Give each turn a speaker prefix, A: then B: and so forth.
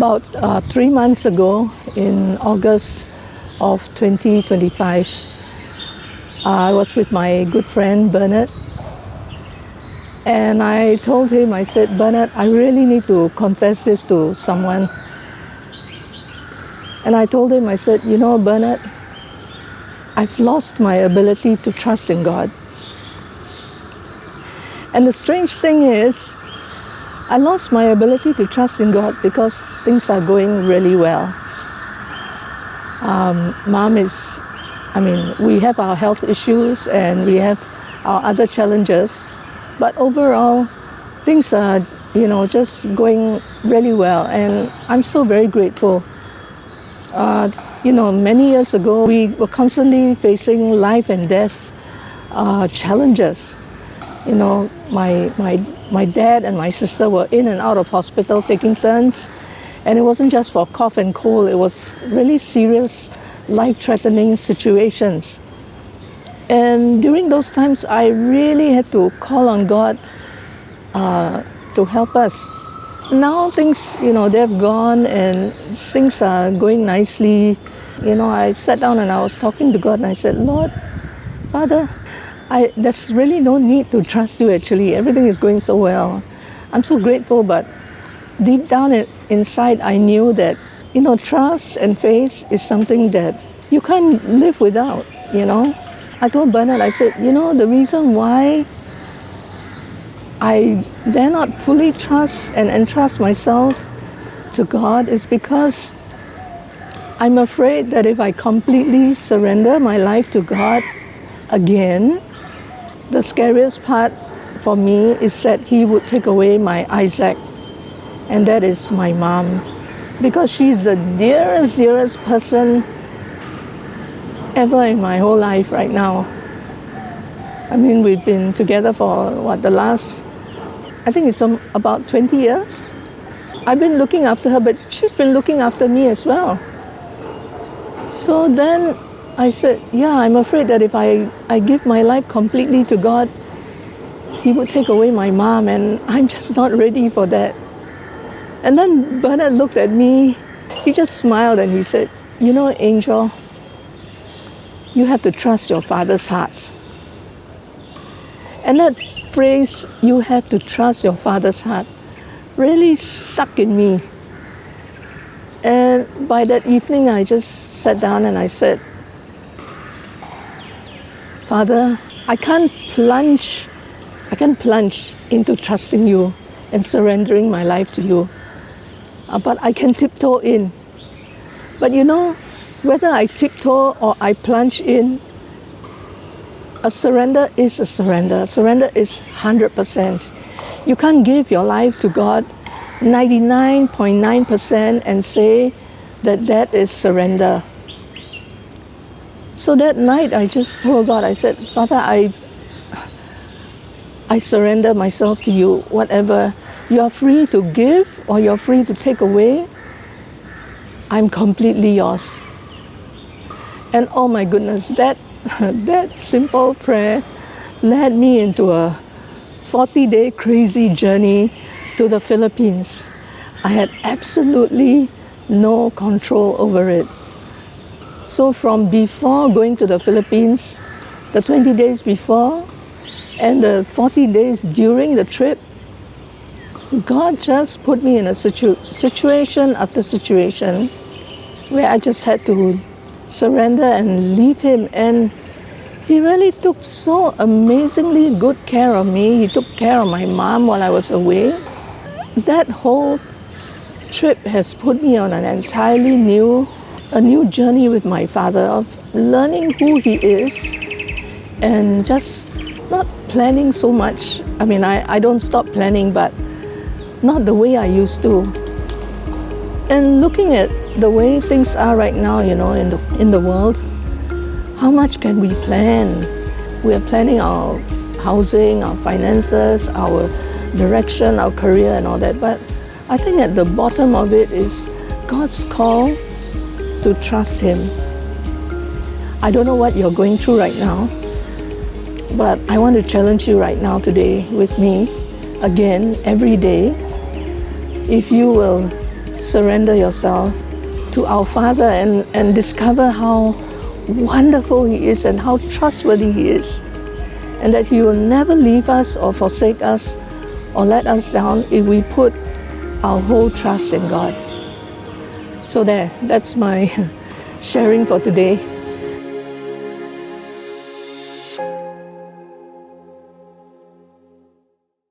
A: About 3 months ago, in August of 2025, I was with my good friend Bernard, and I told him, I said, Bernard, I really need to confess this to someone. And I told him, I said, you know, Bernard, I've lost my ability to trust in God. And the strange thing is, I lost my ability to trust in God because things are going really well. We have our health issues and we have our other challenges, but overall, things are, just going really well, and I'm so very grateful. Many years ago, we were constantly facing life and death challenges. My dad and my sister were in and out of hospital taking turns, and it wasn't just for cough and cold, it was really serious, life-threatening situations. And during those times, I really had to call on God to help us. Now things, they've gone and things are going nicely. I sat down and I was talking to God and I said, Lord, Father, there's really no need to trust you actually. Everything is going so well. I'm so grateful, but deep down inside I knew that, trust and faith is something that you can't live without, I told Bernard, I said, the reason why I dare not fully trust and entrust myself to God is because I'm afraid that if I completely surrender my life to God again, the scariest part for me is that He would take away my Isaac, and that is my mom, because she's the dearest person ever in my whole life right now. We've been together for I think it's about 20 years. I've been looking after her, but she's been looking after me as well. So then I said, I'm afraid that if I give my life completely to God, He would take away my mom, and I'm just not ready for that. And then Bernard looked at me, he just smiled and he said, Angel, you have to trust your father's heart. And that phrase, you have to trust your father's heart, really stuck in me. And by that evening, I just sat down and I said, Father, I can't plunge into trusting you and surrendering my life to you, but I can tiptoe in. But whether I tiptoe or I plunge in, a surrender is a surrender. Surrender is 100%. You can't give your life to God 99.9% and say that is surrender. So that night I just told God, I said, Father, I surrender myself to you. Whatever you are free to give or you're free to take away, I'm completely yours. And oh my goodness, that simple prayer led me into a 40-day crazy journey to the Philippines. I had absolutely no control over it. So from before going to the Philippines, the 20 days before, and the 40 days during the trip, God just put me in a situation after situation where I just had to surrender and leave Him. And He really took so amazingly good care of me. He took care of my mom while I was away. That whole trip has put me on an entirely new journey with my Father of learning who He is and just not planning so much. I don't stop planning, but not the way I used to. And looking at the way things are right now, in the world, how much can we plan? We are planning our housing, our finances, our direction, our career and all that. But I think at the bottom of it is God's call to trust Him. I don't know what you're going through right now, but I want to challenge you right now today with me, again, every day. If you will surrender yourself to our Father and discover how wonderful He is and how trustworthy He is, and that He will never leave us or forsake us or let us down if we put our whole trust in God. So that's my sharing for today.